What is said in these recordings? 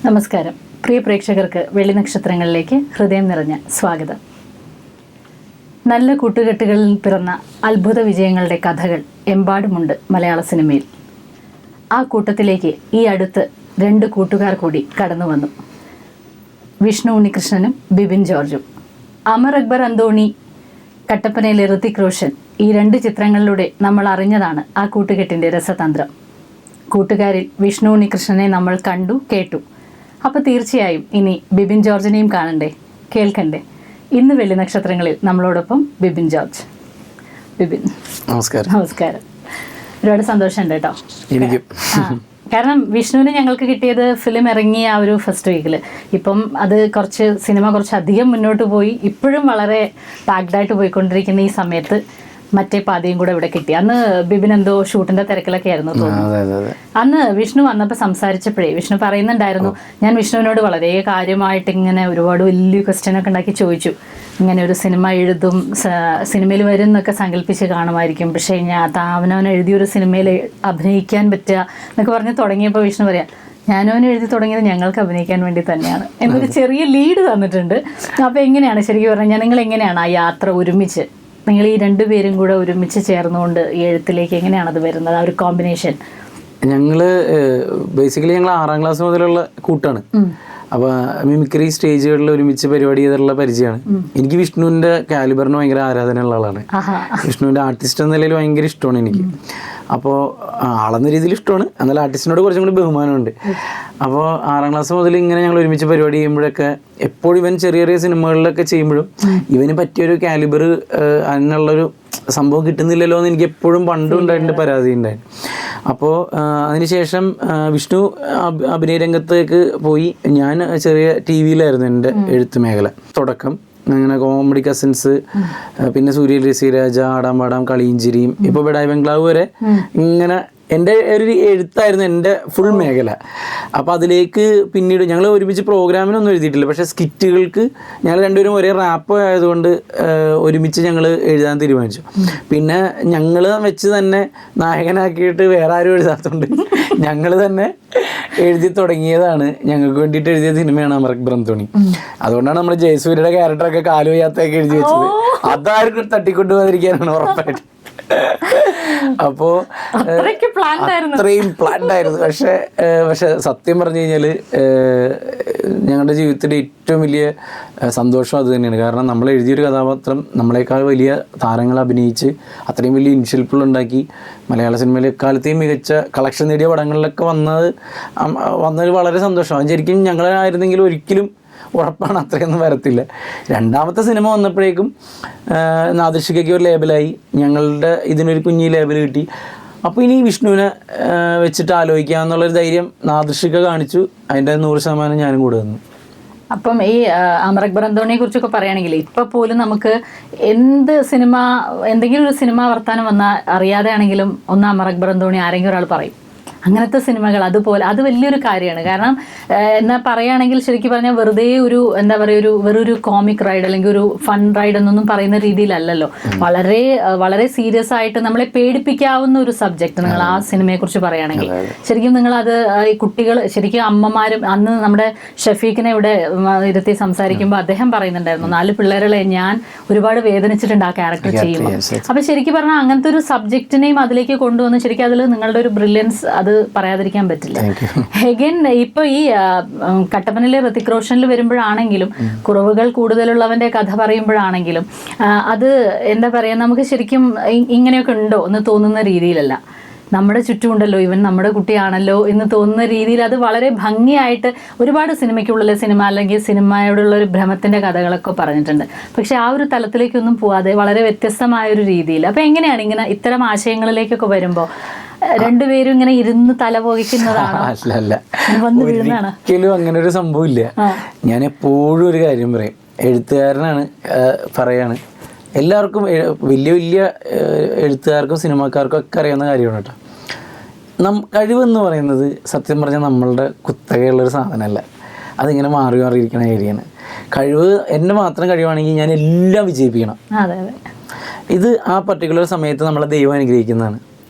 നമസ്കാരം. പ്രിയ പ്രേക്ഷകർക്ക് വെള്ളി നക്ഷത്രങ്ങളിലേക്ക് ഹൃദയം നിറഞ്ഞ സ്വാഗതം. നല്ല കൂട്ടുകെട്ടുകളിൽ പിറന്ന അത്ഭുത വിജയങ്ങളുടെ കഥകൾ എമ്പാടുമുണ്ട് മലയാള സിനിമയിൽ. ആ കൂട്ടത്തിലേക്ക് ഈ അടുത്ത് 2 കൂട്ടുകാർ കൂടി കടന്നു വന്നു. വിഷ്ണു ഉണ്ണികൃഷ്ണനും ബിബിൻ ജോർജും. അമർ അക്ബർ അന്തോണി, കട്ടപ്പനയിലെ ഋതിക് റോഷൻ, ഈ 2 ചിത്രങ്ങളിലൂടെ നമ്മൾ അറിഞ്ഞതാണ് ആ കൂട്ടുകെട്ടിൻ്റെ രസതന്ത്രം. കൂട്ടുകാരിൽ വിഷ്ണു ഉണ്ണികൃഷ്ണനെ നമ്മൾ കണ്ടു കേട്ടു. അപ്പോൾ തീർച്ചയായും ഇനി ബിബിൻ ജോർജിനെയും കാണണ്ടേ, കേൾക്കണ്ടേ? ഇന്ന് വെള്ളി നക്ഷത്രങ്ങളിൽ നമ്മളോടൊപ്പം ബിബിൻ ജോർജ്. ബിബിൻ നമസ്കാരം. നമസ്കാരം. ഒരുപാട് സന്തോഷമുണ്ട് കേട്ടോ. കാരണം വിഷ്ണുവിന് ഞങ്ങൾക്ക് കിട്ടിയത് ഫിലിം ഇറങ്ങിയ ആ ഒരു ഫസ്റ്റ് വീക്കിൽ. ഇപ്പം അത് സിനിമ കുറച്ച് അധികം മുന്നോട്ട് പോയി, ഇപ്പോഴും വളരെ പാക്ഡായിട്ട് പോയിക്കൊണ്ടിരിക്കുന്ന ഈ സമയത്ത് മറ്റേ പാതിയും കൂടെ ഇവിടെ കിട്ടി. അന്ന് ബിബിൻ എന്തോ ഷൂട്ടിന്റെ തിരക്കിലൊക്കെ ആയിരുന്നു തോന്നുന്നു. അന്ന് വിഷ്ണു വന്നപ്പോൾ സംസാരിച്ചപ്പോഴേ വിഷ്ണു പറയുന്നുണ്ടായിരുന്നു, ഞാൻ വിഷ്ണുവിനോട് വളരെ കാര്യമായിട്ട് ഇങ്ങനെ ഒരുപാട് വലിയ ക്വസ്റ്റ്യൻ ഒക്കെ ഉണ്ടാക്കി ചോദിച്ചു. ഇങ്ങനെ ഒരു സിനിമ എഴുതും, സിനിമയിൽ വരും എന്നൊക്കെ സങ്കല്പിച്ച് കാണുമായിരിക്കും, പക്ഷേ അവനവൻ എഴുതിയൊരു സിനിമയിൽ അഭിനയിക്കാൻ പറ്റുക എന്നൊക്കെ പറഞ്ഞ് തുടങ്ങിയപ്പോൾ വിഷ്ണു പറയാം, ഞാനവൻ എഴുതി തുടങ്ങിയത് ഞങ്ങൾക്ക് അഭിനയിക്കാൻ വേണ്ടി തന്നെയാണ് എന്നൊരു ചെറിയ ലീഡ് തന്നിട്ടുണ്ട്. അപ്പോൾ എങ്ങനെയാണ് ശരിക്കും പറഞ്ഞാൽ നിങ്ങൾ എങ്ങനെയാണ് ആ യാത്ര ഒരുമിച്ച്, നിങ്ങൾ ഈ 2 പേരും കൂടെ ഒരുമിച്ച് ചേർന്നുകൊണ്ട് ഈ എഴുത്തിലേക്ക് എങ്ങനെയാണത് വരുന്നത്, ആ ഒരു കോമ്പിനേഷൻ? ഞങ്ങള് ബേസിക്കലി ഞങ്ങൾ 6ാം ക്ലാസ് മുതലുള്ള കൂട്ടാണ്. അപ്പോൾ മിമിക്രി സ്റ്റേജുകളിൽ ഒരുമിച്ച് പരിപാടി ചെയ്തിട്ടുള്ള പരിചയമാണ്. എനിക്ക് വിഷ്ണുവിൻ്റെ കാലിബറിന് ഭയങ്കര ആരാധനയുള്ള ആളാണ്. വിഷ്ണുവിൻ്റെ ആർട്ടിസ്റ്റ് എന്ന നിലയിൽ ഭയങ്കര ഇഷ്ടമാണ് എനിക്ക്. അപ്പോൾ ആളെന്ന രീതിയിൽ ഇഷ്ടമാണ്, എന്നാൽ ആർട്ടിസ്റ്റിനോട് കുറച്ചും കൂടി ബഹുമാനമുണ്ട്. അപ്പോൾ 6ാം ക്ലാസ് മുതൽ ഇങ്ങനെ ഞങ്ങൾ ഒരുമിച്ച് പരിപാടി ചെയ്യുമ്പോഴൊക്കെ എപ്പോഴും ഇവൻ ചെറിയ ചെറിയ സിനിമകളിലൊക്കെ ചെയ്യുമ്പോഴും ഇവന് പറ്റിയൊരു കാലിബർ അതിനുള്ളൊരു സംഭവം കിട്ടുന്നില്ലല്ലോ എന്ന് എനിക്ക് എപ്പോഴും പണ്ടും ഉണ്ടായിട്ടുണ്ട്, പരാതി ഉണ്ടായിരുന്നു. അപ്പോൾ അതിനുശേഷം വിഷ്ണു അഭിനയ രംഗത്തേക്ക് പോയി. ഞാൻ ചെറിയ TV-യിലായിരുന്നു എൻ്റെ എഴുത്ത് മേഖല തുടക്കം. അങ്ങനെ കോമഡി കസിൻസ്, പിന്നെ സൂര്യ രസിരാജ, ആടാം പാടാം, കളിയിഞ്ചിരിയും, ഇപ്പോൾ ബഡായി ബംഗ്ലാവ് വരെ ഇങ്ങനെ എൻ്റെ ഒരു എഴുത്തായിരുന്നു എൻ്റെ ഫുൾ മേഖല. അപ്പോൾ അതിലേക്ക് പിന്നീട് ഞങ്ങൾ ഒരുമിച്ച് പ്രോഗ്രാമിനൊന്നും എഴുതിയിട്ടില്ല, പക്ഷേ സ്കിറ്റുകൾക്ക് ഞങ്ങൾ രണ്ടുപേരും ഒരേ റാപ്പ് ആയതുകൊണ്ട് ഒരുമിച്ച് ഞങ്ങൾ എഴുതാൻ തീരുമാനിച്ചു. പിന്നെ ഞങ്ങൾ വെച്ച് തന്നെ നായകനാക്കിയിട്ട് വേറെ ആരും എഴുതാത്തതുകൊണ്ട് ഞങ്ങൾ തന്നെ എഴുതി തുടങ്ങിയതാണ്. ഞങ്ങൾക്ക് വേണ്ടിയിട്ട് എഴുതിയ സിനിമയാണ് അമർ അക്ബർ അന്തോണി. അതുകൊണ്ടാണ് നമ്മൾ ജയസൂര്യയുടെ ക്യാരക്ടറൊക്കെ കാലു വയ്യാത്തൊക്കെ എഴുതി വെച്ചത്. അതാർക്കും തട്ടിക്കൊണ്ടുപോകാതിരിക്കാനാണ് ഉറപ്പായിട്ട്. അപ്പോൾ അത്രയും പ്ലാൻഡ് ആയിരുന്നു. പക്ഷെ സത്യം പറഞ്ഞു കഴിഞ്ഞാൽ ഞങ്ങളുടെ ജീവിതത്തിലെ ഏറ്റവും വലിയ സന്തോഷം അത് തന്നെയാണ്. കാരണം നമ്മൾ എഴുതിയൊരു കഥാപാത്രം നമ്മളെക്കാൾ വലിയ താരങ്ങൾ അഭിനയിച്ച് അത്രയും വലിയ ഇൻഷൽപ്പുകൾ ഉണ്ടാക്കി മലയാള സിനിമയിലെ കാലത്തെയും മികച്ച കളക്ഷൻ നേടിയ പടങ്ങളിലൊക്കെ വന്നത് വളരെ സന്തോഷമാണ്. ശരിക്കും ഞങ്ങളായിരുന്നെങ്കിൽ ഒരിക്കലും ഉറപ്പാണ് അത്രയൊന്നും വരത്തില്ല. 2ാമത്തെ സിനിമ വന്നപ്പോഴേക്കും നാദൃഷികയ്ക്ക് ഒരു ലേബലായി, ഞങ്ങളുടെ ഇതിനൊരു കുഞ്ഞി ലേബൽ കിട്ടി. അപ്പോൾ ഇനി വിഷ്ണുവിനെ വെച്ചിട്ട് ആലോചിക്കാമെന്നുള്ളൊരു ധൈര്യം നാദൃഷിക കാണിച്ചു. അതിൻ്റെ 100% ഞാനും കൂടെ വന്നു. അപ്പം ഈ അമർ അക്ബർ അന്തോണിയെ കുറിച്ചൊക്കെ പറയുകയാണെങ്കിൽ ഇപ്പോൾ പോലും നമുക്ക് എന്തെങ്കിലും ഒരു സിനിമ വർത്താനം വന്നാൽ അറിയാതെ ആണെങ്കിലും ഒന്ന് അമർ അക്ബർ അന്തോണി ആരെങ്കിലും ഒരാൾ പറയും. അങ്ങനത്തെ സിനിമകൾ അതുപോലെ അത് വലിയൊരു കാര്യമാണ്. കാരണം എന്താ പറയുകയാണെങ്കിൽ ശരിക്കും പറഞ്ഞാൽ വെറുതെ വെറൊരു കോമിക് റൈഡ് അല്ലെങ്കിൽ ഒരു ഫൺ റൈഡ് എന്നൊന്നും പറയുന്ന രീതിയിലല്ലല്ലോ. വളരെ വളരെ സീരിയസ് ആയിട്ട് നമ്മളെ പേടിപ്പിക്കാവുന്ന ഒരു സബ്ജക്റ്റ് നിങ്ങൾ ആ സിനിമയെക്കുറിച്ച് പറയുകയാണെങ്കിൽ ശരിക്കും നിങ്ങളത് ഈ കുട്ടികൾ ശരിക്കും അമ്മമാരും, അന്ന് നമ്മുടെ ഷഫീഖിനെ ഇവിടെ ഇരുത്തി സംസാരിക്കുമ്പോൾ അദ്ദേഹം പറയുന്നുണ്ടായിരുന്നു, 4 പിള്ളേരെ ഞാൻ ഒരുപാട് വേദനിച്ചിട്ടുണ്ട് ആ ക്യാരക്ടർ ചെയ്യുമ്പോൾ. അപ്പം ശരിക്കും പറഞ്ഞാൽ അങ്ങനത്തെ ഒരു സബ്ജക്റ്റിനെയും അതിലേക്ക് കൊണ്ടുവന്ന് ശരിക്കും അതിൽ നിങ്ങളുടെ ഒരു ബ്രില്യൻസ് അത് പറയാതിരിക്കാൻ പറ്റില്ല. എഗൈൻ ഇപ്പൊ ഈ കട്ടപ്പനയിലെ ഋതിക് റോഷനിൽ വരുമ്പോഴാണെങ്കിലും കുറവുകൾ കൂടുതലുള്ളവന്റെ കഥ പറയുമ്പോഴാണെങ്കിലും അത് എന്താ പറയാ, നമുക്ക് ശരിക്കും ഇങ്ങനെയൊക്കെ ഉണ്ടോ എന്ന് തോന്നുന്ന രീതിയിലല്ല. നമ്മുടെ ചുറ്റുമുണ്ടല്ലോ, ഇവൻ നമ്മുടെ കുട്ടിയാണല്ലോ എന്ന് തോന്നുന്ന രീതിയിൽ അത് വളരെ ഭംഗിയായിട്ട് ഒരുപാട് സിനിമയ്ക്കുള്ളിലെ സിനിമ അല്ലെങ്കിൽ സിനിമയോടുള്ള ഒരു ഭ്രമത്തിന്റെ കഥകളൊക്കെ പറഞ്ഞിട്ടുണ്ട്. പക്ഷെ ആ ഒരു തലത്തിലേക്കൊന്നും പോവാതെ വളരെ വ്യത്യസ്തമായൊരു രീതിയിൽ. അപ്പൊ എങ്ങനെയാണ് ഇങ്ങനെ ഇത്തരം ആശയങ്ങളിലേക്കൊക്കെ വരുമ്പോൾ 2 പേരും ഇങ്ങനെ ഇരുന്ന് തലപോകിക്കുന്നതാണോ? അല്ല, ഒരിക്കലും അങ്ങനെ ഒരു സംഭവം ഇല്ല. ഞാൻ എപ്പോഴും ഒരു കാര്യം പറയും, എഴുത്തുകാരനാണ് പറയാണ്, എല്ലാവർക്കും വലിയ വലിയ എഴുത്തുകാർക്കും സിനിമാക്കാർക്കും ഒക്കെ അറിയാവുന്ന കാര്യമാണ് കേട്ടോ. കഴിവെന്ന് പറയുന്നത് സത്യം പറഞ്ഞാൽ നമ്മളുടെ കുത്തകയുള്ളൊരു സാധനമല്ല, അതിങ്ങനെ മാറിയിരിക്കുന്ന കാര്യമാണ്. കഴിവ് എൻ്റെ മാത്രം കഴിവാണെങ്കിൽ ഞാൻ എല്ലാം വിജയിപ്പിക്കണം. ഇത് ആ പർട്ടിക്കുലർ സമയത്ത് നമ്മളെ ദൈവം അനുഗ്രഹിക്കുന്നതാണ്.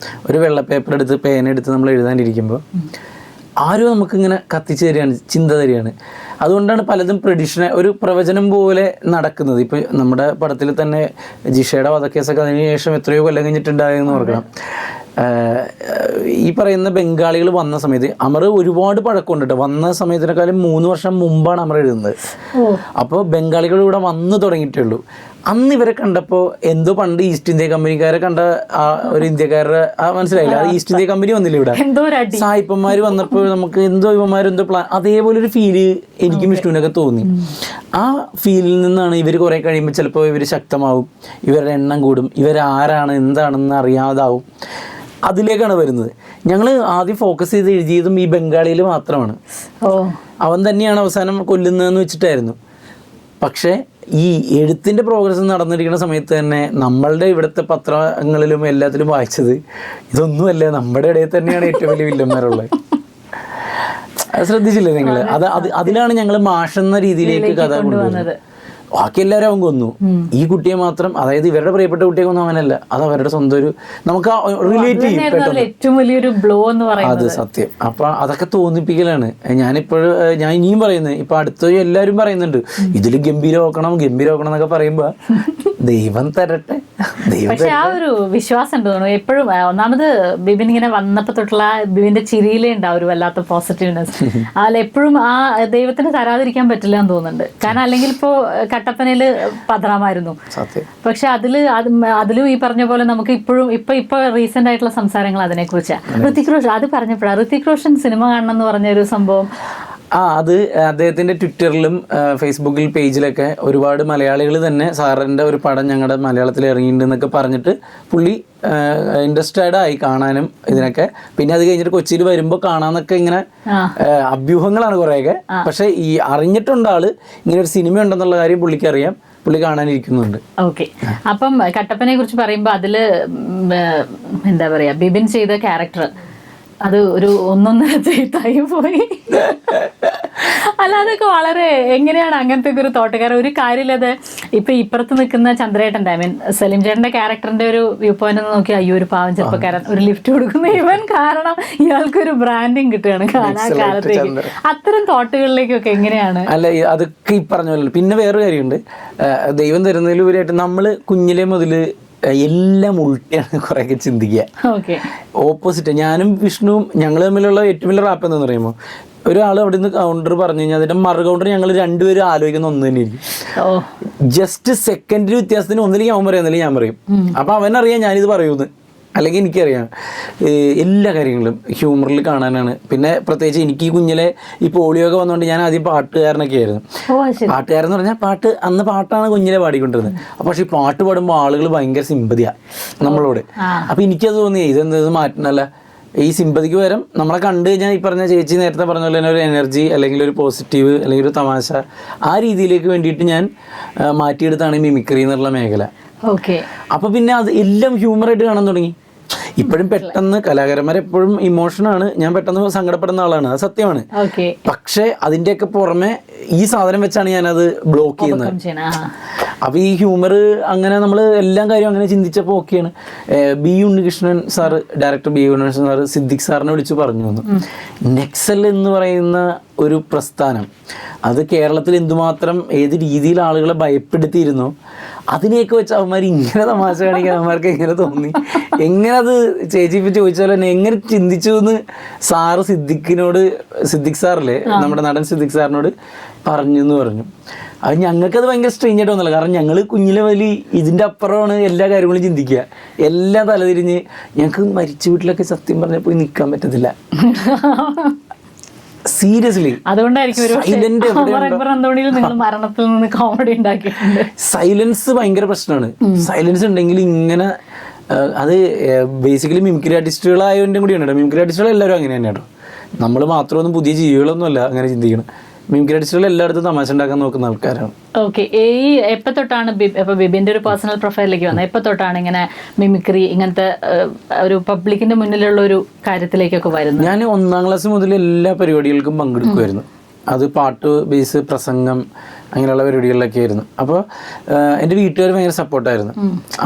ഒരു വെള്ള പേപ്പർ എടുത്ത് പേന എടുത്ത് നമ്മൾ എഴുതാനിരിക്കുമ്പോൾ ആരോ നമുക്കിങ്ങനെ കത്തിച്ച് തരികയാണ്, ചിന്ത തരികയാണ്. അതുകൊണ്ടാണ് പലതും ഒരു പ്രവചനം പോലെ നടക്കുന്നത്. ഇപ്പം നമ്മുടെ പടത്തിൽ തന്നെ ജിഷയുടെ വധക്കേസൊക്കെ അതിനുശേഷം എത്രയോ കൊല്ലം കഴിഞ്ഞിട്ടുണ്ടായെന്ന് ഓർക്കണം. ഈ പറയുന്ന ബംഗാളികൾ വന്ന സമയത്ത് അമർ ഒരുപാട് പഴക്കമുണ്ട് കേട്ടോ. വന്ന സമയത്തിനേക്കാളും 3 വർഷം മുമ്പാണ് അമർ എഴുതുന്നത്. അപ്പോൾ ബംഗാളികൾ ഇവിടെ വന്നു തുടങ്ങിയിട്ടേ ഉള്ളൂ. അന്ന് ഇവരെ കണ്ടപ്പോൾ എന്തോ പണ്ട് ഈസ്റ്റ് ഇന്ത്യ കമ്പനിക്കാരെ കണ്ട ആ ഒരു ഇന്ത്യക്കാരുടെ മനസ്സിലായില്ല, ആ ഈസ്റ്റ് ഇന്ത്യ കമ്പനി വന്നില്ല ഇവിടെ, സായിപ്പന്മാർ വന്നപ്പോൾ നമുക്ക് എന്തോ ഇവന്മാരെന്തോ പ്ലാൻ, അതേപോലെ ഒരു ഫീല് എനിക്കും വിഷ്ണുവിനൊക്കെ തോന്നി. ആ ഫീലിൽ നിന്നാണ് ഇവർ കുറേ കഴിയുമ്പോൾ ചിലപ്പോൾ ഇവർ ശക്തമാവും, ഇവരുടെ എണ്ണം കൂടും, ഇവരാരാണ് എന്താണെന്ന് അറിയാതാവും, അതിലേക്കാണ് വരുന്നത്. ഞങ്ങൾ ആദ്യം ഫോക്കസ് ചെയ്ത് എഴുതിയതും ഈ ബംഗാളിയിൽ മാത്രമാണ്. അവൻ തന്നെയാണ് അവസാനം കൊല്ലുന്നതെന്ന് വെച്ചിട്ടായിരുന്നു. പക്ഷേ ഈ എഴുത്തിൻ്റെ പ്രോഗ്രസ് നടന്നിരിക്കുന്ന സമയത്ത് തന്നെ നമ്മളുടെ ഇവിടുത്തെ പത്രങ്ങളിലും എല്ലാത്തിലും വായിച്ചത് ഇതൊന്നുമല്ല, നമ്മുടെ ഇടയിൽ തന്നെയാണ് ഏറ്റവും വലിയ വില്ലന്മാരുള്ളത്. അത് ശ്രദ്ധിച്ചില്ലേ നിങ്ങൾ? അതിലാണ് ഞങ്ങൾ മാഷെന്ന രീതിയിലേക്ക് കഥ കൊണ്ടുവന്നത്. ബാക്കി എല്ലാവരും അവൻ കൊന്നു, ഈ കുട്ടിയെ മാത്രം, അതായത് ഇവരുടെ പ്രിയപ്പെട്ട കുട്ടിയെ കൊന്നു അവനല്ല, അത് അവരുടെ സ്വന്തം ഒരു നമുക്ക് റിലേറ്റ് ചെയ്യും ഏറ്റവും വലിയൊരു ബ്ലോ എന്ന് പറയുന്നത്. അത് സത്യം. അപ്പൊ അതൊക്കെ തോന്നിപ്പിക്കലാണ്. ഞാൻ ഇനിയും പറയുന്നത്, ഇപ്പൊ അടുത്ത എല്ലാവരും പറയുന്നുണ്ട് ഇതിൽ ഗംഭീരമാക്കണം എന്നൊക്കെ പറയുമ്പോ ദൈവം തരട്ടെ. പക്ഷെ ആ ഒരു വിശ്വാസം ഉണ്ട് തോന്നുന്നു എപ്പോഴും. ഒന്നാമത് ബിബിൻ ഇങ്ങനെ വന്നപ്പോ തൊട്ടുള്ള ബിബിന്റെ ചിരിയിലേ ഉണ്ടാവും ഒരു വല്ലാത്ത പോസിറ്റീവ്നെസ്. അതിൽ എപ്പോഴും ആ ദൈവത്തിന് തരാതിരിക്കാൻ പറ്റില്ല എന്ന് തോന്നുന്നുണ്ട്. കാരണം അല്ലെങ്കിൽ ഇപ്പോ കട്ടപ്പനയില് പതറാമായിരുന്നു. പക്ഷെ അതിലും ഈ പറഞ്ഞ പോലെ നമുക്ക് ഇപ്പോഴും ഇപ്പൊ റീസെന്റ് ആയിട്ടുള്ള സംസാരങ്ങൾ അതിനെ കുറിച്ചാണ്. ഋതിക് റോഷൻ അത് പറഞ്ഞപ്പോഴാണ് ഋതിക് റോഷൻ സിനിമ കാണണം എന്ന് പറഞ്ഞ ഒരു സംഭവം. അത് അദ്ദേഹത്തിൻ്റെ ട്വിറ്ററിലും ഫേസ്ബുക്കിൽ പേജിലൊക്കെ ഒരുപാട് മലയാളികൾ തന്നെ സാറിൻ്റെ ഒരു പടം ഞങ്ങളുടെ മലയാളത്തിൽ ഇറങ്ങിയിട്ടുണ്ടെന്നൊക്കെ പറഞ്ഞിട്ട് പുള്ളി ഇൻട്രസ്റ്റഡ് ആയി കാണാനും ഇതിനൊക്കെ. പിന്നെ അത് കഴിഞ്ഞിട്ട് കൊച്ചിയിൽ വരുമ്പോൾ കാണാന്നൊക്കെ ഇങ്ങനെ അഭ്യൂഹങ്ങളാണ് കുറേയൊക്കെ. പക്ഷെ ഈ അറിഞ്ഞിട്ടുണ്ട് ആള് ഇങ്ങനെ ഒരു സിനിമ ഉണ്ടെന്നുള്ള കാര്യം പുള്ളിക്ക് അറിയാം, പുള്ളി കാണാനിരിക്കുന്നുണ്ട്. ഓക്കെ. അപ്പം കട്ടപ്പനയെ കുറിച്ച് പറയുമ്പോൾ അതില് എന്താ പറയാ, ബിബിൻ ചെയ്ത ക്യാരക്ടർ അത് ഒരു ഒന്നൊന്നര ചെയ്തായി പോയി. അല്ല അതൊക്കെ വളരെ എങ്ങനെയാണ് അങ്ങനത്തെ ഒരു തോട്ടുകാരൻ ഒരു കാര്യമില്ലത്. ഇപ്പൊ ഇപ്പുറത്ത് നിൽക്കുന്ന ചന്ദ്രേട്ടൻ്റെ ഐ മീൻ സലീം ചേട്ടന്റെ ക്യാരക്ടറിന്റെ ഒരു വ്യൂ പോയിന്റ് നോക്കി അയ്യോ ഒരു പാവം ചെറുപ്പക്കാരൻ ഒരു ലിഫ്റ്റ് കൊടുക്കുന്ന ഇവൻ കാരണം ഇയാൾക്കൊരു ബ്രാൻഡിങ് കിട്ടുകയാണ് കാലത്തേക്ക്. അത്തരം തോട്ടുകളിലേക്കൊക്കെ എങ്ങനെയാണ്? അല്ല അതൊക്കെ ഈ പറഞ്ഞ പോലെ. പിന്നെ വേറൊരു കാര്യമുണ്ട്, ദൈവം തരുന്നതിലുപരിയായിട്ട് നമ്മള് കുഞ്ഞിലെ മുതല് എല്ലാം ഉൾട്ടിയാണ് കുറേയൊക്കെ ചിന്തിക്കുക. ഓപ്പോസിറ്റ്. ഞാനും വിഷ്ണുവും ഞങ്ങൾ തമ്മിലുള്ള ഏറ്റവും വലിയ റാപ്പ് എന്താണെന്ന് പറയുമ്പോൾ, ഒരാൾ അവിടെ നിന്ന് കൗണ്ടർ പറഞ്ഞു കഴിഞ്ഞാൽ അതിന്റെ മറു കൗണ്ടർ ഞങ്ങൾ രണ്ടുപേരും ആലോചിക്കുന്ന ഒന്ന് തന്നെ ഇരിക്കും. ജസ്റ്റ് സെക്കൻഡിൽ വ്യത്യാസത്തിന് ഒന്നിലേക്ക് അവൻ പറയുന്നില്ല ഞാൻ പറയും. അപ്പൊ അവനറിയാം ഞാനിത് പറയൂന്ന്, അല്ലെങ്കിൽ എനിക്കറിയാം. എല്ലാ കാര്യങ്ങളും ഹ്യൂമറിൽ കാണാനാണ്. പിന്നെ പ്രത്യേകിച്ച് എനിക്ക് ഈ കുഞ്ഞിലെ ഈ പോളിയോ വന്നുകൊണ്ട് ഞാൻ ആദ്യം പാട്ടുകാരനൊക്കെ ആയിരുന്നു. പാട്ടുകാരൻ എന്ന് പറഞ്ഞാൽ അന്ന് പാട്ടാണ് കുഞ്ഞിലെ പാടിക്കൊണ്ടിരുന്നത്. പക്ഷെ ഈ പാട്ട് പാടുമ്പോൾ ആളുകൾ ഭയങ്കര സിമ്പതിയാണ് നമ്മളോട്. അപ്പൊ എനിക്കത് തോന്നി ഇതെന്ത് മാറ്റണല്ല, ഈ സിമ്പതിക്ക് പകരം നമ്മളെ കണ്ടു കഴിഞ്ഞാൽ ഈ പറഞ്ഞ ചേച്ചി നേരത്തെ പറഞ്ഞ പോലെ തന്നെ ഒരു എനർജി അല്ലെങ്കിൽ ഒരു പോസിറ്റീവ് അല്ലെങ്കിൽ ഒരു തമാശ ആ രീതിയിലേക്ക് വേണ്ടിയിട്ട് ഞാൻ മാറ്റിയെടുത്താണ് ഈ മിമിക്രി എന്നുള്ള മേഖല. അപ്പൊ പിന്നെ അത് എല്ലാം ഹ്യൂമറായിട്ട് കാണാൻ തുടങ്ങി. ഇപ്പോഴും പെട്ടെന്ന് കലാകാരന്മാരെപ്പോഴും ഇമോഷനാണ്, ഞാൻ പെട്ടെന്ന് സങ്കടപ്പെടുന്ന ആളാണ്, അത് സത്യമാണ്. പക്ഷെ അതിൻ്റെയൊക്കെ പുറമെ ഈ സാധനം വെച്ചാണ് ഞാനത് ബ്ലോക്ക് ചെയ്യുന്നത്. അപ്പൊ ഈ ഹ്യൂമർ അങ്ങനെ നമ്മൾ എല്ലാ കാര്യവും അങ്ങനെ ചിന്തിച്ചപ്പോൾ ഓക്കെയാണ്. B Unnikrishnan sir, director B Unnikrishnan sir Siddique സാറിനെ വിളിച്ച് പറഞ്ഞു തന്നു, നെക്സൽ എന്ന് പറയുന്ന ഒരു പ്രസ്ഥാനം അത് കേരളത്തിൽ എന്തുമാത്രം ഏത് രീതിയിൽ ആളുകളെ ഭയപ്പെടുത്തിയിരുന്നോ അതിനെയൊക്കെ വെച്ച് അവന്മാർ ഇങ്ങനെ തമാശ കാണിക്കാൻ അവന്മാർക്ക് എങ്ങനെ തോന്നി, എങ്ങനെ അത് ചേച്ചി ഇപ്പം ചോദിച്ചാൽ തന്നെ എങ്ങനെ ചിന്തിച്ചു എന്ന് സാറ് സിദ്ദിഖ് സാറില്ലേ നമ്മുടെ നടൻ സിദ്ദിഖ് സാറിനോട് പറഞ്ഞു എന്ന് പറഞ്ഞു. അത് ഞങ്ങൾക്കത് ഭയങ്കര സ്ട്രെയിഞ്ച് ആയിട്ട് തോന്നില്ല. കാരണം ഞങ്ങൾ കുഞ്ഞിലെ വലിയ ഇതിൻ്റെ അപ്പുറമാണ് എല്ലാ കാര്യങ്ങളും ചിന്തിക്കുക, എല്ലാം തലതിരിഞ്ഞ്. ഞങ്ങൾക്ക് മരിച്ച വീട്ടിലൊക്കെ സത്യം പറഞ്ഞാൽ പോയി നിൽക്കാൻ പറ്റത്തില്ല, സീരിയസ്ലി. സൈലൻസ് ഭയങ്കര പ്രശ്നമാണ്. സൈലൻസ് ഉണ്ടെങ്കിൽ ഇങ്ങനെ അത് ബേസിക്കലി മിമിക്രി ആർട്ടിസ്റ്റുകളായതിൻ്റെ കൂടിയാണ് കേട്ടോ. മിമിക്രി ആർട്ടിസ്റ്റുകൾ എല്ലാവരും അങ്ങനെ തന്നെ കേട്ടോ. നമ്മൾ മാത്രമൊന്നും പുതിയ ജീവികളൊന്നും അല്ല അങ്ങനെ ചിന്തിക്കണം. മിമിക്രി ആർട്ടിസ്റ്റുകൾ എല്ലായിടത്തും തമാശ ഉണ്ടാക്കാൻ നോക്കുന്ന ആൾക്കാരാണ്. ഓക്കെ. ഈ എപ്പോൾ തൊട്ടാണ് ബിബിന്റെ ഒരു പേഴ്സണൽ പ്രൊഫൈലിലേക്ക് വന്നത്? എപ്പോൾ തൊട്ടാണ് ഇങ്ങനെ മിമിക്രി ഇങ്ങനത്തെ ഒരു പബ്ലിക്കിന്റെ മുന്നിലുള്ള ഒരു കാര്യത്തിലേക്കൊക്കെ വരുന്നത്? ഞാൻ 1ാം ക്ലാസ് മുതൽ എല്ലാ പരിപാടികൾക്കും പങ്കെടുക്കുമായിരുന്നു. അത് പാട്ട് ബേസ്, പ്രസംഗം, അങ്ങനെയുള്ള പരിപാടികളിലൊക്കെ ആയിരുന്നു. അപ്പോൾ എൻ്റെ വീട്ടുകാർ ഭയങ്കര സപ്പോർട്ടായിരുന്നു.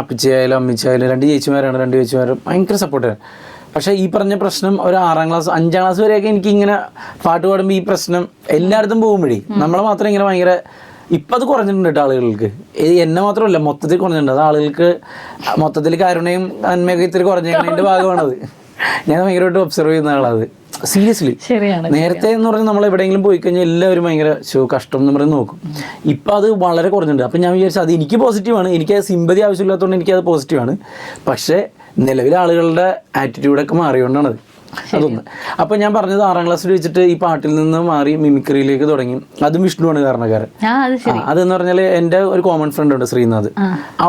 അപ്പച്ചിയായാലും അമ്മച്ചിയായാലും 2 ചേച്ചിമാരാണ്, 2 ചേച്ചിമാരും ഭയങ്കര സപ്പോർട്ടായിരുന്നു. പക്ഷേ ഈ പറഞ്ഞ പ്രശ്നം ഒരു 6ാം ക്ലാസ് 5ാം ക്ലാസ് വരെയൊക്കെ എനിക്ക് ഇങ്ങനെ പാട്ട് പാടുമ്പോൾ ഈ പ്രശ്നം എല്ലായിടത്തും പോകുമ്പോഴേ നമ്മളെ മാത്രം ഇങ്ങനെ ഭയങ്കര ഇപ്പം അത് കുറഞ്ഞിട്ടുണ്ട് കേട്ടോ ആളുകൾക്ക്. എന്നെ മാത്രമല്ല മൊത്തത്തിൽ കുറഞ്ഞിട്ടുണ്ട്. അത് ആളുകൾക്ക് മൊത്തത്തിൽ കരുണയും നന്മയൊക്കെ ഇത്തിരി കുറഞ്ഞതിൻ്റെ ഭാഗമാണത്. ഞാൻ ഭയങ്കരമായിട്ട് ഒബ്സർവ് ചെയ്യുന്ന ആളത് സീരിയസ്ലി. നേരത്തെ എന്ന് പറഞ്ഞാൽ നമ്മൾ എവിടെയെങ്കിലും പോയി കഴിഞ്ഞാൽ എല്ലാവരും ഭയങ്കര കഷ്ടം എന്ന് പറഞ്ഞ് നോക്കും. ഇപ്പം അത് വളരെ കുറഞ്ഞിട്ടുണ്ട്. അപ്പം ഞാൻ വിചാരിച്ചു അത് എനിക്ക് പോസിറ്റീവാണ്, എനിക്ക് സിമ്പതി ആവശ്യമില്ലാത്തതുകൊണ്ട് എനിക്കത് പോസിറ്റീവാണ്. പക്ഷേ നിലവിലെ ആളുകളുടെ ആറ്റിറ്റ്യൂഡൊക്കെ മാറിയോണ്ടാണത്. അതൊന്ന്. അപ്പം ഞാൻ പറഞ്ഞത് 6ാം ക്ലാസ്സിൽ വെച്ചിട്ട് ഈ പാട്ടിൽ നിന്ന് മാറി മിമിക്രിയിലേക്ക് തുടങ്ങി. അതും വിഷ്ണുവാണ് കാരണക്കാരൻ. അതെന്ന് പറഞ്ഞാൽ എൻ്റെ ഒരു കോമൺ ഫ്രണ്ട് ഉണ്ട്, ശ്രീനാഥ്.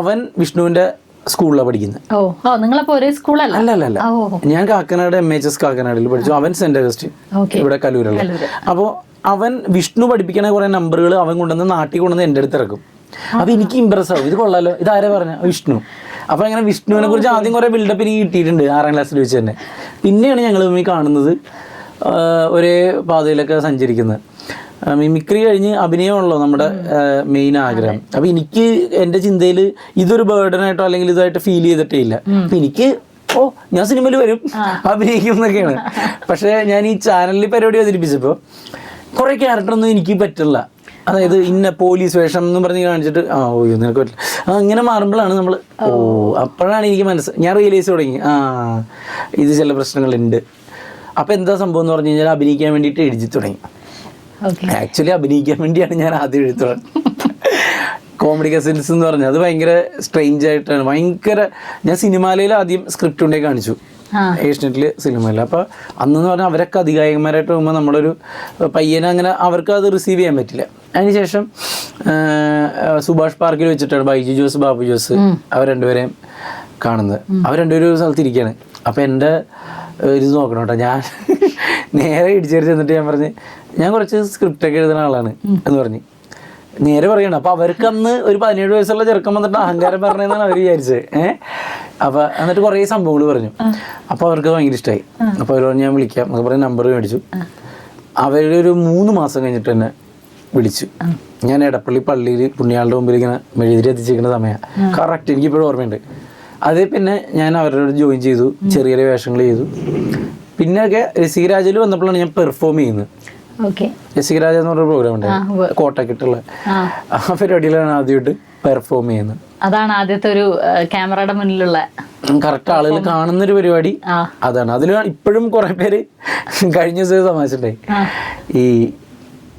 അവൻ വിഷ്ണുവിൻ്റെ സ്കൂളിലാണ് പഠിക്കുന്നത്. അല്ല, ഞാൻ കാക്കനാട് MHS കാക്കനാടിൽ പഠിച്ചു. അവൻ സെന്റ് അഗസ്റ്റിൻ ഇവിടെ കലൂരുള്ള. അപ്പോൾ അവൻ വിഷ്ണു പഠിപ്പിക്കണ കുറെ നമ്പറുകൾ അവൻ കൊണ്ടുവന്ന് നാട്ടിൽ കൊണ്ടുവന്ന് എൻ്റെ അടുത്ത് ഇറക്കും. അപ്പൊ എനിക്ക് ഇമ്പ്രസ് ആവും, ഇത് കൊള്ളാലോ, ഇതാരാ പറഞ്ഞ വിഷ്ണു. അപ്പൊ അങ്ങനെ വിഷ്ണുവിനെ കുറിച്ച് ആദ്യം കുറെ ബിൽഡപ്പ് എനിക്ക് കിട്ടിയിട്ടുണ്ട് 6ാം ക്ലാസ്സിൽ വെച്ച് തന്നെ. പിന്നെയാണ് ഞങ്ങൾ തമ്മിൽ കാണുന്നത്, ഒരേ പാതയിലൊക്കെ സഞ്ചരിക്കുന്നത്. മിമിക്രി കഴിഞ്ഞ് അഭിനയമാണല്ലോ നമ്മുടെ മെയിൻ ആഗ്രഹം. അപ്പൊ എനിക്ക് എൻ്റെ ചിന്തയിൽ ഇതൊരു ബേർഡനായിട്ടോ അല്ലെങ്കിൽ ഇതായിട്ട് ഫീൽ ചെയ്തിട്ടേ ഇല്ല. അപ്പൊ എനിക്ക് ഞാൻ സിനിമയിൽ വരും, അഭിനയിക്കും എന്നൊക്കെയാണ്. പക്ഷെ ഞാൻ ഈ ചാനലിൽ പരിപാടി അവതരിപ്പിച്ചപ്പോൾ കുറെ ക്യാരക്ടറൊന്നും എനിക്ക് പറ്റില്ല. അതായത് ഇന്ന പോലീസ് വേഷം എന്ന് പറഞ്ഞ് കാണിച്ചിട്ട് നിനക്ക് പറ്റില്ല, അങ്ങനെ മാറുമ്പോഴാണ് നമ്മൾ അപ്പോഴാണ് എനിക്ക് ഞാൻ റിയലൈസ് തുടങ്ങി ഇത് ചില പ്രശ്നങ്ങളുണ്ട്. അപ്പം എന്താ സംഭവം എന്ന് പറഞ്ഞു കഴിഞ്ഞാൽ അഭിനയിക്കാൻ വേണ്ടിയിട്ട് എഴുതി തുടങ്ങി. ആക്ച്വലി അഭിനയിക്കാൻ വേണ്ടിയാണ് ഞാൻ ആദ്യം എഴുതി തുടങ്ങി. കോമഡി കസിൻസ് എന്ന് പറഞ്ഞാൽ അത് ഭയങ്കര സ്ട്രെയിഞ്ച് ആയിട്ടാണ്. ഞാൻ സിനിമാലയിൽ ആദ്യം സ്ക്രിപ്റ്റ് കൊണ്ടേ കാണിച്ചു, ഏഷ്യനെറ്റിൽ സിനിമയിൽ. അപ്പോൾ അന്നെന്ന് പറഞ്ഞാൽ അവരൊക്കെ അധികായകന്മാരായിട്ട് പോകുമ്പോൾ നമ്മളൊരു പയ്യനെ അങ്ങനെ അവർക്ക് അത് റിസീവ് ചെയ്യാൻ പറ്റില്ല. അതിനുശേഷം സുഭാഷ് പാർക്കിൽ വെച്ചിട്ടാണ് ബൈജു ജോസ് ബാബു ജോസ് അവർ രണ്ടുപേരെയും കാണുന്നത്. അവർ രണ്ടുപേരും ഒരു സ്ഥലത്തിരിക്കുകയാണ്. അപ്പോൾ എൻ്റെ ഇത് നോക്കണം കേട്ടോ, ഞാൻ നേരെ ഇടിച്ചേരി ചെന്നിട്ട് ഞാൻ പറഞ്ഞ് ഞാൻ കുറച്ച് സ്ക്രിപ്റ്റൊക്കെ എഴുതുന്ന ആളാണ് എന്ന് പറഞ്ഞ് നേരെ പറയണം. അപ്പോൾ അവർക്ക് അന്ന് ഒരു 17 വയസ്സുള്ള ചെറുക്കം വന്നിട്ട് അഹങ്കാരം പറഞ്ഞതെന്നാണ് അവർ വിചാരിച്ചത്. അപ്പോൾ എന്നിട്ട് കുറേ സംഭവങ്ങൾ പറഞ്ഞു. അപ്പോൾ അവർക്ക് ഭയങ്കര ഇഷ്ടമായി. അപ്പോൾ അവർ ഞാൻ വിളിക്കാം എന്നൊക്കെ പറഞ്ഞ് നമ്പർ മേടിച്ചു. അവരൊരു 3 മാസം കഴിഞ്ഞിട്ട് തന്നെ വിളിച്ചു. ഞാൻ എടപ്പള്ളി പള്ളിയിൽ പുണ്യാളുടെ മുമ്പിൽ ഇങ്ങനെ മെഴുതിരി എത്തിച്ചിരിക്കുന്ന സമയമാണ് കറക്റ്റ്, എനിക്കിപ്പോഴും ഓർമ്മയുണ്ട്. അതേ പിന്നെ ഞാൻ അവരോട് ജോയിൻ ചെയ്തു, ചെറിയ ചെറിയ വേഷങ്ങൾ ചെയ്തു. പിന്നെയൊക്കെ രസികരാജിൽ വന്നപ്പോഴാണ് ഞാൻ പെർഫോം ചെയ്യുന്നത്. രസികരാജ എന്ന് പറഞ്ഞ പ്രോഗ്രാം ഉണ്ട് കോട്ടക്കിട്ടുള്ള, ആ പരിപാടിയിലാണ് ആദ്യമായിട്ട് പെർഫോം ചെയ്യുന്നത്. അതാണ് ആദ്യത്തെ ഒരു ക്യാമറയുടെ മുന്നിലുള്ള കറക്റ്റ് ആളുകൾ കാണുന്നൊരു പരിപാടി അതാണ്. അതിൽ ഇപ്പോഴും കുറെ പേര് കഴിഞ്ഞ ദിവസം തമാശ ഉണ്ടായി. ഈ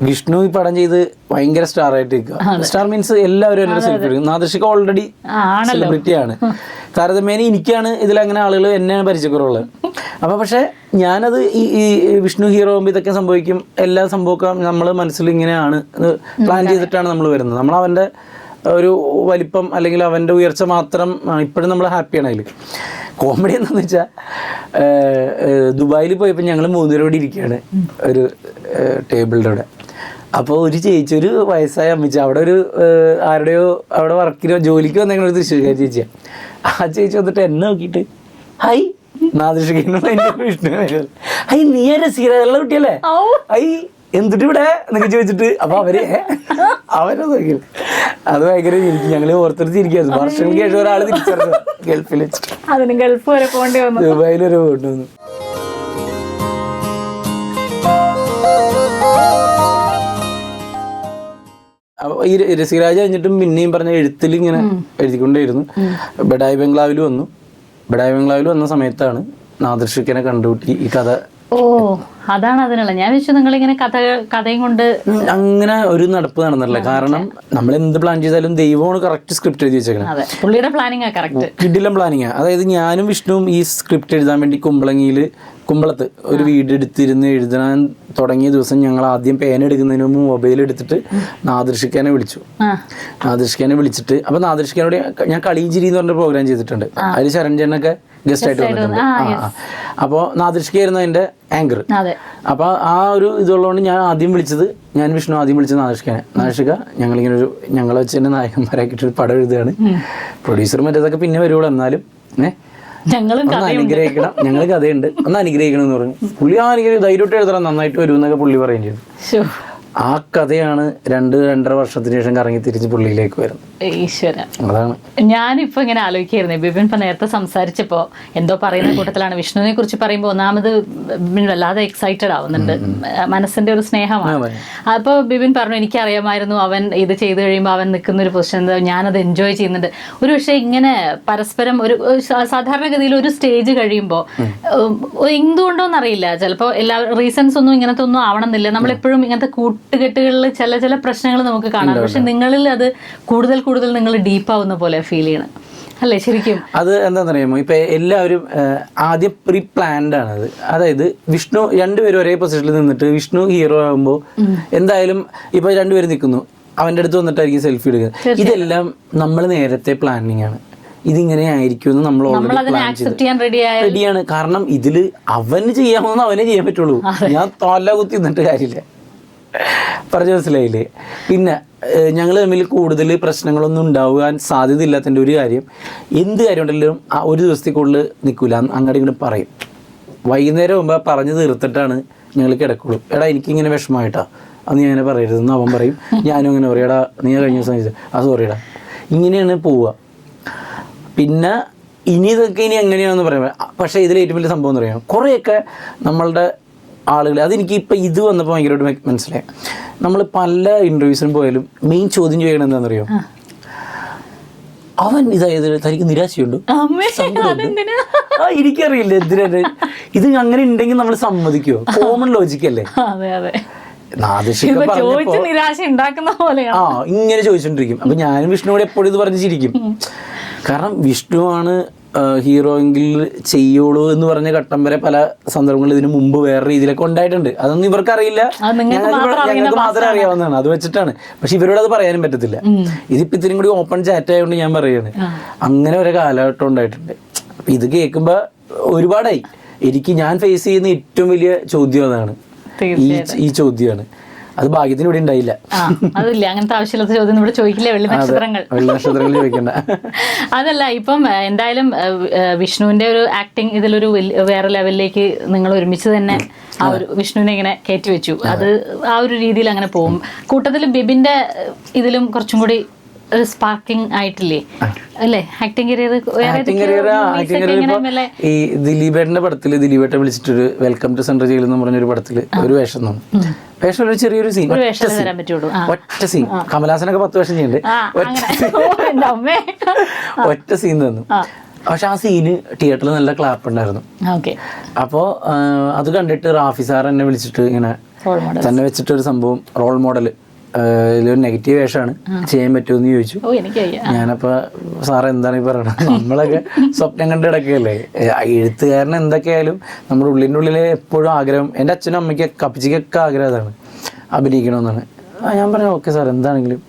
വിഷ്ണു ഈ പടം ചെയ്ത് ഭയങ്കര സ്റ്റാർ ആയിട്ട് നിൽക്കുക. സ്റ്റാർ മീൻസ് എല്ലാവരും എന്നോട് സെൽഫി എടുക്കും. നാദർഷിക ഓൾറെഡി സെലിബ്രിറ്റിയാണ്. താരതമ്യേന എനിക്കാണ് ഇതിലങ്ങനെ ആളുകൾ എന്നെയാണ് പരിചയക്കുറവുള്ളത്. അപ്പോൾ പക്ഷേ ഞാനത് ഈ വിഷ്ണു ഹീറോ ആകുമ്പോൾ ഇതൊക്കെ സംഭവിക്കും, എല്ലാ സംഭവമൊക്കെ നമ്മൾ മനസ്സിൽ ഇങ്ങനെയാണ് പ്ലാൻ ചെയ്തിട്ടാണ് നമ്മൾ വരുന്നത്. നമ്മൾ അവൻ്റെ ഒരു വലിപ്പം അല്ലെങ്കിൽ അവൻ്റെ ഉയർച്ച മാത്രം ഇപ്പോഴും നമ്മൾ ഹാപ്പിയാണ്. അതിൽ കോമഡി എന്താണെന്ന് വെച്ചാൽ ദുബായിൽ പോയപ്പോൾ ഞങ്ങൾ 3 പേരോട് ഇരിക്കുകയാണ് ഒരു ടേബിളിൻ്റെ അവിടെ. അപ്പോൾ ഒരു ചേച്ചി, ഒരു വയസ്സായ അമ്മച്ചി, അവിടെ ഒരു ആരുടെയോ അവിടെ വർക്കിനോ ജോലിക്ക് വന്നേക്കണ ഒരു തൃശ്ശൂർക്കാരി ചേച്ചിയാണ്. ആ ചേച്ചി വന്നിട്ട് എന്നെ നോക്കിയിട്ട് ഹൈ നാദൃഷിക്കുന്ന വിഷ്ണു ഹൈ നീ രസീരല്ല കുട്ടിയല്ലേ ഹൈ എന്തിട്ട് ഇവിടെ എന്നൊക്കെ ചോദിച്ചിട്ട്. അപ്പൊ അവരെ നോക്കി അത് ഭയങ്കര ഞങ്ങൾ ഓർത്തെടുത്തിരിക്കുന്നു. വർഷങ്ങൾക്ക് ശേഷം ഒരാൾ തിരിച്ചറിഞ്ഞു ഗൾഫിൽ വെച്ചിട്ട്, ഗൾഫ് വരെ പോകേണ്ടി വന്നു, ദുബായിൽ വരെ പോകേണ്ടി വന്നു. അപ്പോൾ ഈ രസികരാജ് കഴിഞ്ഞിട്ടും പിന്നെയും പറഞ്ഞ എഴുത്തിൽ ഇങ്ങനെ എഴുതിക്കൊണ്ടേയിരുന്നു. ബഡായി ബംഗ്ലാവിൽ വന്നു. ബഡായി ബംഗ്ലാവിൽ വന്ന സമയത്താണ് നാദൃഷിക്കനെ കണ്ടുകൂട്ടി ഈ കഥ. അതാണ് അതിനുള്ള ഞാൻ വെച്ചു നിങ്ങളിങ്ങനെ കഥയും കൊണ്ട് അങ്ങനെ ഒരു നടപ്പ് നടന്നില്ല. കാരണം നമ്മൾ എന്ത് പ്ലാൻ ചെയ്താലും ദൈവമാണ് കറക്റ്റ് സ്ക്രിപ്റ്റ് എഴുതി വെച്ചേക്കണം. പുള്ളിയുടെ പ്ലാനിങ് കിടിലം പ്ലാനിങ്. അതായത് ഞാനും വിഷ്ണുവും ഈ സ്ക്രിപ്റ്റ് എഴുതാൻ വേണ്ടി കുമ്പളത്ത് ഒരു വീട് എടുത്തിരുന്ന് എഴുതാൻ തുടങ്ങിയ ദിവസം ഞങ്ങൾ ആദ്യം പേന എടുക്കുന്നതിന് മുമ്പ് മൊബൈൽ എടുത്തിട്ട് നാദൃഷിക്കാനെ വിളിച്ചിട്ട് അപ്പൊ നാദൃഷിക്കാനോട് ഞാൻ കളിഞ്ചിരി എന്ന് പറഞ്ഞ പ്രോഗ്രാം ചെയ്തിട്ടുണ്ട്. അതിൽ ശരൺജനൊക്കെ ഗസ്റ്റ് ആയിട്ട് വന്നിട്ടുണ്ട്. അപ്പോൾ നാദൃഷിക്കായിരുന്നു അതിന്റെ ആങ്കർ. അപ്പൊ ആ ഒരു ഇതുള്ളതുകൊണ്ട് ഞാൻ വിഷ്ണു ആദ്യം വിളിച്ചത് നാദൃഷിക ഞങ്ങളിങ്ങനെ ഞങ്ങളെ വെച്ച് തന്നെ നായകന്മാരാക്കിയിട്ടൊരു പടം എഴുതുകയാണ്. പ്രൊഡ്യൂസർ മറ്റേതൊക്കെ പിന്നെ വരുള്ളൂ, എന്നാലും ഒന്ന് അനുഗ്രഹിക്കണം, ഞങ്ങൾ കഥയുണ്ട്, ഒന്ന് അനുഗ്രഹിക്കണം എന്ന് പറഞ്ഞു. പുള്ളി ധൈര്യമായിട്ട് എഴുതണം, നന്നായിട്ട് വരും എന്നൊക്കെ പുള്ളി പറയുകയും ചെയ്തു. ആ കഥയാണ് 2-2.5 വർഷത്തിന് ശേഷം കറങ്ങി തിരിച്ച് പുള്ളിയിലേക്ക് വരുന്നത്. ഈശ്വര, അതാണ്. ഞാനിപ്പോ ഇങ്ങനെ ആലോചിക്കായിരുന്നേ, ബിബിൻ ഇപ്പൊ നേരത്തെ സംസാരിച്ചപ്പോ എന്തോ പറയുന്ന കൂട്ടത്തിലാണ്. വിഷ്ണുവിനെ കുറിച്ച് പറയുമ്പോൾ ഒന്നാമത് ബിബിൻ വല്ലാതെ എക്സൈറ്റഡ് ആവുന്നുണ്ട്, മനസ്സിന്റെ ഒരു സ്നേഹമാണ്. അപ്പൊ ബിബിൻ പറഞ്ഞു, എനിക്കറിയാമായിരുന്നു അവൻ ഇത് ചെയ്ത് കഴിയുമ്പോൾ അവൻ നിൽക്കുന്ന ഒരു പൊസിഷൻ, ഞാനത് എൻജോയ് ചെയ്യുന്നുണ്ട്. ഒരു പക്ഷേ ഇങ്ങനെ പരസ്പരം ഒരു സാധാരണഗതിയിൽ ഒരു സ്റ്റേജ് കഴിയുമ്പോൾ എന്തുകൊണ്ടോന്നറിയില്ല, ചിലപ്പോൾ എല്ലാ റീസൺസ് ഒന്നും ഇങ്ങനത്തെ ഒന്നും ആവണമെന്നില്ല, നമ്മളെപ്പോഴും ഇങ്ങനത്തെ കൂട്ടുകെട്ടുകളിൽ ചില പ്രശ്നങ്ങൾ നമുക്ക് കാണാം. പക്ഷെ നിങ്ങളിൽ അത് കൂടുതൽ നിങ്ങൾ ഡീപ്പാവുന്ന പോലെ ഫീൽ ചെയ്യണം അല്ലേ? ശരിക്കും അത് എന്താണെന്നറിയാമോ, ഇപ്പൊ എല്ലാവരും ആദ്യം പ്രീ പ്ലാൻഡ് ആണത്. അതായത് വിഷ്ണു രണ്ടുപേരും ഒരേ പൊസിഷനിൽ നിന്നിട്ട് വിഷ്ണു ഹീറോ ആകുമ്പോൾ എന്തായാലും ഇപ്പൊ രണ്ടുപേരും നിൽക്കുന്നു, അവന്റെ അടുത്ത് വന്നിട്ടായിരിക്കും സെൽഫി എടുക്കുക. ഇതെല്ലാം നമ്മൾ നേരത്തെ പ്ലാനിങ് ആണ്. ഇതിങ്ങനെ ആയിരിക്കും എന്ന് നമ്മൾ റെഡിയാണ്. കാരണം ഇതില് അവന് ചെയ്യാമെന്ന് അവനെ ചെയ്യാൻ പറ്റുള്ളൂ. ഞാൻ തോല കുത്തി നിന്നിട്ട് കാര്യമില്ല, പറഞ്ഞു മനസ്സിലായില്ലേ? പിന്നെ ഞങ്ങൾ തമ്മിൽ കൂടുതൽ പ്രശ്നങ്ങളൊന്നും ഉണ്ടാകാൻ സാധ്യതയില്ലാത്തതിൻ്റെ ഒരു കാര്യം, എന്ത് കാര്യം ഉണ്ടെങ്കിലും ആ ഒരു ദിവസത്തേക്കുള്ളിൽ നിൽക്കില്ല, അങ്ങോട്ട് ഇങ്ങോട്ട് പറയും. വൈകുന്നേരം മുമ്പ് പറഞ്ഞു തീർത്തിട്ടാണ് ഞങ്ങൾ കിടക്കുള്ളൂ. എടാ എനിക്കിങ്ങനെ വിഷമമായിട്ടാ, അത് നീ അങ്ങനെ പറയരുതെന്ന് അവൻ പറയും, ഞാനും അങ്ങനെ പറയും, എടാ നീ കഴിഞ്ഞ ദിവസം സോറിയടാ, ഇങ്ങനെയാണ് പോവുക. പിന്നെ ഇതൊക്കെ ഇനി എങ്ങനെയാണെന്ന് പറയാം. പക്ഷേ ഇതിൽ ഏറ്റവും വലിയ സംഭവം എന്ന് പറയാം, കുറേയൊക്കെ നമ്മളുടെ ആളുകൾ, അതെനിക്ക് ഇപ്പം ഇത് വന്നപ്പോൾ ഭയങ്കരമായിട്ട് മനസ്സിലായി. നമ്മൾ പല ഇൻ്റർവ്യൂസിനും പോയാലും മെയിൻ ചോദ്യം ചെയ്യണം എന്താണെന്നറിയോ, അവൻ ഇതായത് തനിക്ക് നിരാശയുണ്ടോ? എനിക്കറിയില്ല എന്തിനാണ് ഇത് അങ്ങനെ ഉണ്ടെങ്കിൽ നമ്മൾ സമ്മതിക്കുമോ? കോമൺ ലോജിക്കല്ലേ? ഇങ്ങനെ ചോദിച്ചോണ്ടിരിക്കും. അപ്പൊ ഞാനും വിഷ്ണുവോട് എപ്പോഴും ഇത് പറഞ്ഞ് ചിരിക്കും. കാരണം വിഷ്ണുവാണ് ഹീറോയെങ്കിൽ ചെയ്യുള്ളൂ എന്ന് പറഞ്ഞ ഘട്ടം വരെ പല സന്ദർഭങ്ങളിൽ ഇതിനു മുമ്പ് വേറെ രീതിയിലൊക്കെ ഉണ്ടായിട്ടുണ്ട്. അതൊന്നും ഇവർക്ക് അറിയില്ല, ഞങ്ങൾക്ക് മാത്രമേ അറിയാവുന്നതാണ്. അത് വെച്ചിട്ടാണ്. പക്ഷെ ഇവരോട് അത് പറയാനും പറ്റത്തില്ല. ഇതിപ്പോ ഇത്തിരി കൂടി ഓപ്പൺ ചാറ്റ് ആയതുകൊണ്ട് ഞാൻ പറയാണ്, അങ്ങനെ ഒരു കാലഘട്ടം ഉണ്ടായിട്ടുണ്ട്. അപ്പൊ ഇത് കേൾക്കുമ്പോ ഒരുപാടായി. ഞാൻ ഫേസ് ചെയ്യുന്ന ഏറ്റവും വലിയ ചോദ്യം അതാണ്, ഈ ചോദ്യമാണ്. അത് ഭാഗ്യത്തിന് ഇവിടെ ഉണ്ടായില്ല. അതില്ല, അങ്ങനത്തെ ആവശ്യമില്ലാത്ത ചോദ്യം ഇവിടെ ചോദിക്കില്ല. വെള്ളി നക്ഷത്രങ്ങൾ ചോദിക്കണ്ട. അതല്ല, ഇപ്പം എന്തായാലും വിഷ്ണുവിന്റെ ഒരു ആക്ടിങ് ഇതിലൊരു വേറെ ലെവലിലേക്ക് നിങ്ങൾ ഒരുമിച്ച് തന്നെ ആ ഒരു വിഷ്ണുവിനെ ഇങ്ങനെ കയറ്റി വെച്ചു. അത് ആ ഒരു രീതിയിൽ അങ്ങനെ പോകും. കൂട്ടത്തിൽ ബിബിന്റെ ഇതിലും കുറച്ചും കൂടി ഒരു സ്പാർക്കിംഗ് ആയിട്ടില്ലേ അല്ലേ ആക്ടിങ് കരിയർ? ഈ ദിലീപേട്ടന്റെ പടത്തില് ദിലീപേട്ടൻ വിളിച്ചിട്ടൊരു വെൽക്കം ടു സെൻട്രൽ ജയിൽ എന്ന് പറഞ്ഞൊരു പടത്തില് ഒരു വേഷം തന്നു. വേഷം ഒരു ചെറിയൊരു സീൻ, ഒറ്റ സീൻ. കമലഹാസനൊക്കെ 10 വേഷം ചെയ്യുന്നുണ്ട്, ഒറ്റ സീൻ തന്നു. പക്ഷെ ആ സീന് തിയേറ്ററിൽ നല്ല ക്ലാപ്പ് ഉണ്ടായിരുന്നു. അപ്പോൾ അത് കണ്ടിട്ട് റാഫി സാർ എന്നെ വിളിച്ചിട്ട് ഇങ്ങനെ തന്നെ വെച്ചിട്ടൊരു സംഭവം, റോൾ മോഡല് ഇതിലൊരു നെഗറ്റീവ് വേഷമാണ്, ചെയ്യാൻ പറ്റുമെന്ന് ചോദിച്ചു. ഞാനപ്പോൾ സാറ് എന്താണ് ഈ പറയണത്, നമ്മളൊക്കെ സ്വപ്നം കണ്ട് കിടക്കുകയല്ലേ. എഴുത്തുകാരൻ എന്തൊക്കെയായാലും നമ്മുടെ ഉള്ളിൻ്റെ ഉള്ളിലെ എപ്പോഴും ആഗ്രഹം, എൻ്റെ അച്ഛനും അമ്മയ്ക്കൊക്കെ അപ്പച്ചിക്കൊക്കെ ആഗ്രഹം അതാണ്, അഭിനയിക്കണമെന്നാണ്. ഞാൻ പറഞ്ഞു ഓക്കെ സാർ എന്താണെങ്കിലും.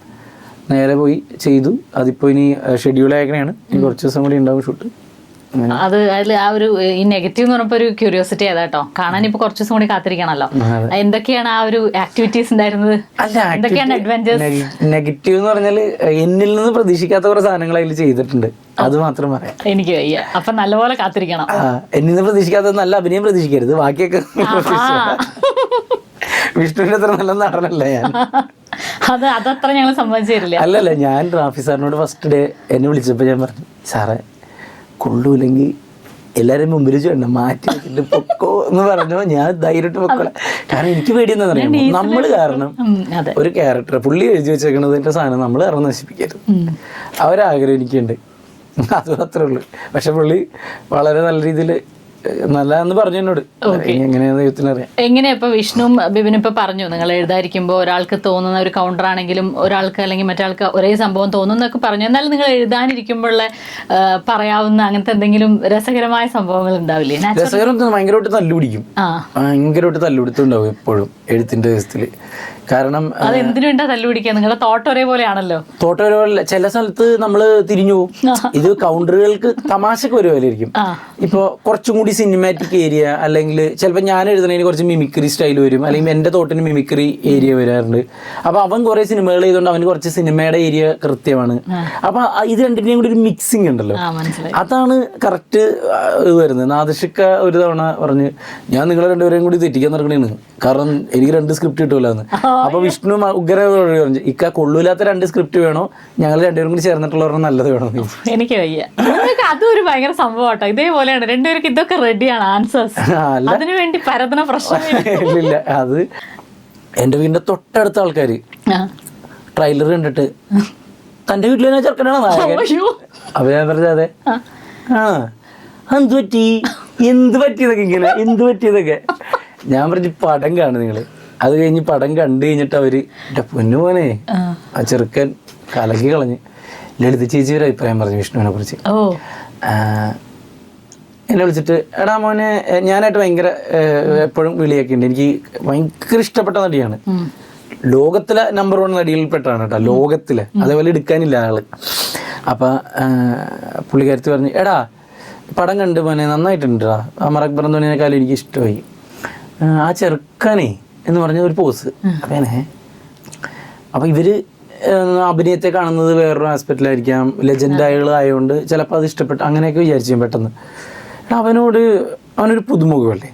നേരെ പോയി ചെയ്തു. അതിപ്പോൾ ഇനി ഷെഡ്യൂൾ ആക്കണേയാണ്, ഇനി കുറച്ച് ദിവസം കൂടി ഉണ്ടാവും ഷൂട്ട്. അത് അതിൽ ആ ഒരു ഈ നെഗറ്റീവ് എന്ന് പറഞ്ഞപ്പോൾ ഒരു ക്യൂരിയോസിറ്റി ആയതാ കേട്ടോ. കാണാൻ ഇപ്പൊ കുറച്ച് ദിവസം കൂടി കാത്തിരിക്കണല്ലോ. എന്തൊക്കെയാണ് ആ ഒരു ആക്ടിവിറ്റീസ് ഉണ്ടായിരുന്നത്? എന്തൊക്കെയാണ് അഡ്വഞ്ചേഴ്സ്? നെഗറ്റീവ് എന്ന് പറഞ്ഞാല് എന്നിൽ നിന്ന് പ്രതീക്ഷിക്കാത്ത കുറെ സാധനങ്ങൾ അതിൽ ചെയ്തിട്ടുണ്ട്, അത് മാത്രം പറയാം. എനിക്ക് വയ്യ. അപ്പൊ നല്ലപോലെ കാത്തിരിക്കണം. എന്നിൽ നിന്ന് പ്രതീക്ഷിക്കാത്ത നല്ല അഭിനയം പ്രതീക്ഷിക്കരുത്, ബാക്കിയൊക്കെ വിഷ്ണുവിന്റെ അത്ര നല്ല നടനല്ല ഞാൻ. അതത്ര ഞങ്ങൾ സമ്മതിച്ചു തരില്ല. അല്ലല്ല, ഞാൻ റാഫി സാറിനോട് ഫസ്റ്റ് ഡേ എന്നെ വിളിച്ചപ്പോൾ ഞാൻ പറഞ്ഞു, സാറേ കൊള്ളൂല്ലെങ്കിൽ എല്ലാവരും മുമ്പിൽ ചെയ്യണം, മാറ്റി വെച്ചിട്ട് പൊക്കോ എന്ന് പറഞ്ഞു. ഞാൻ ധൈര്യമായിട്ട് പൊക്കോളാം. കാരണം എനിക്ക് പേടിയെന്ന് പറയാം, നമ്മൾ കാരണം ഒരു ക്യാരക്ടർ പുള്ളി എഴുതി വെച്ചേക്കണതിന്റെ സാധനം നമ്മൾ കാരണം നശിപ്പിക്കരുത്, അവരാഗ്രഹം എനിക്കുണ്ട്, അത് മാത്രമേ ഉള്ളൂ. പക്ഷെ പുള്ളി വളരെ നല്ല രീതിയിൽ നല്ലതെന്ന് പറഞ്ഞു എന്നോട്. എങ്ങനെയാന്ന് ദൈവത്തിനറിയാം. എങ്ങനെയാ ഇപ്പൊ വിഷ്ണുവും ബിബിനും ഇപ്പൊ പറഞ്ഞു, നിങ്ങൾ എഴുതാതിരിക്കുമ്പോൾ ഒരാൾക്ക് തോന്നുന്ന ഒരു കൗണ്ടർ ആണെങ്കിലും ഒരാൾക്ക് അല്ലെങ്കിൽ മറ്റാൾക്ക് ഒരേ സംഭവം തോന്നുന്നൊക്കെ പറഞ്ഞു. എന്നാലും നിങ്ങൾ എഴുതാനിരിക്കുമ്പോഴുള്ള പറയാവുന്ന അങ്ങനത്തെ എന്തെങ്കിലും രസകരമായ സംഭവങ്ങൾ ഉണ്ടാവില്ലേ? രസകരം ഭയങ്കരമായിട്ട് തല്ലുപിടിക്കും, ഭയങ്കരമായിട്ട് തല്ലുപിടുത്തുണ്ടാവും എപ്പോഴും എഴുത്തിന്റെ ദിവസത്തില്. കാരണം അത് എന്തിനു വേണ്ടാ തല്ലുപിടിക്കുക? നിങ്ങളുടെ തോട്ട് ഒരേപോലെയാണല്ലോ. തോട്ട് ഒരേപോലെ. ചില സ്ഥലത്ത് നമ്മള് തിരിഞ്ഞു പോകും. ഇത് കൗണ്ടറുകൾക്ക് തമാശക്ക് ഒരുപോലെയായിരിക്കും. ഇപ്പൊ കുറച്ചും കൂടി സിനിമാറ്റിക് ഏരിയ, അല്ലെങ്കിൽ ചിലപ്പോൾ ഞാൻ എഴുതുന്നതിന് കുറച്ച് മിമിക്രി സ്റ്റൈൽ വരും, അല്ലെങ്കിൽ എൻ്റെ തോട്ടിന് മിമിക്രി ഏരിയ വരാറുണ്ട്. അപ്പൊ അവൻ കുറെ സിനിമകൾ ചെയ്തുകൊണ്ട് അവന് കുറച്ച് സിനിമയുടെ ഏരിയ കൃത്യമാണ്. അപ്പൊ ഇത് രണ്ടിന്റെയും കൂടി ഒരു മിക്സിങ് ഉണ്ടല്ലോ, അതാണ് കറക്റ്റ് വരുന്നത്. നാദിഷിക്ക ഒരു തവണ പറഞ്ഞ്, ഞാൻ നിങ്ങളെ രണ്ടുപേരെയും കൂടി തെറ്റിക്കാൻ നടക്കണേന്ന്, കാരണം എനിക്ക് 2 സ്ക്രിപ്റ്റ് കിട്ടുമല്ലോ എന്ന്. അപ്പൊ വിഷ്ണു ഉഗ്ര പറഞ്ഞു, ഇക്ക കൊള്ളൂലാത്ത 2 സ്ക്രിപ്റ്റ് വേണോ, ഞങ്ങൾ രണ്ടുപേരും കൂടി ചേർന്നിട്ടുള്ള നല്ലത് വേണോ? എനിക്ക് വയ്യ. അതൊരു ഭയങ്കര സംഭവം ഇതേപോലെയാണ്, രണ്ടുപേർക്ക് ഇതൊക്കെ റെഡിയാണ് ആൻസേഴ്സ്, അതിനു വേണ്ടി പരതന പ്രശ്നമില്ല. അത് എന്റെ വീടിന്റെ തൊട്ടടുത്ത ആൾക്കാര് ട്രെയിലർ കണ്ടിട്ട് തന്റെ വീട്ടിലെ ചെറുക്കനാണ് നായകൻ. അപ്പൊ ഞാൻ പറഞ്ഞ അതെ, എന്ത് പറ്റിയതൊക്കെ ഇങ്ങനെ എന്ത് പറ്റിയതൊക്കെ. ഞാൻ പറഞ്ഞു പടം കാണും നിങ്ങള്. അത് കഴിഞ്ഞ് പടം കണ്ടു കഴിഞ്ഞിട്ട് അവര് എന്റെ പൊന്നു മോനെ ആ ചെറുക്കൻ കലക്കി കളഞ്ഞ്. ലളിത ചേച്ചി ഒരു അഭിപ്രായം പറഞ്ഞു വിഷ്ണുവിനെ കുറിച്ച്. എന്നെ വിളിച്ചിട്ട്, എടാ മോനെ, ഞാനായിട്ട് ഭയങ്കര എപ്പോഴും വിളിയൊക്കെ ഉണ്ട്, എനിക്ക് ഭയങ്കര ഇഷ്ടപ്പെട്ട നടിയാണ്, ലോകത്തിലെ നമ്പർ 1 നടികളിൽപ്പെട്ടാണ് കേട്ടോ, ലോകത്തിലെ. അതേപോലെ എടുക്കാനില്ല ആള്. അപ്പൊ പുള്ളിക്കാരത്തി പറഞ്ഞു, എടാ പടം കണ്ട് മോനെ നന്നായിട്ടുണ്ടാ, അമറക് ബറന്തോണിനേക്കാളും എനിക്ക് ഇഷ്ടമായി, ആ ചെറുക്കനെ എന്ന് പറഞ്ഞ ഒരു പോസ്. അപ്പൊ ഇവര് അഭിനയത്തെ കാണുന്നത് വേറൊരു ആസ്പെക്റ്റിലായിരിക്കാം, ലെജൻഡായതുകൊണ്ട് ചിലപ്പോൾ അത് ഇഷ്ടപ്പെട്ടു അങ്ങനെയൊക്കെ വിചാരിച്ചു പെട്ടെന്ന്. അവനൊരു പുതുമുഖമല്ലേ,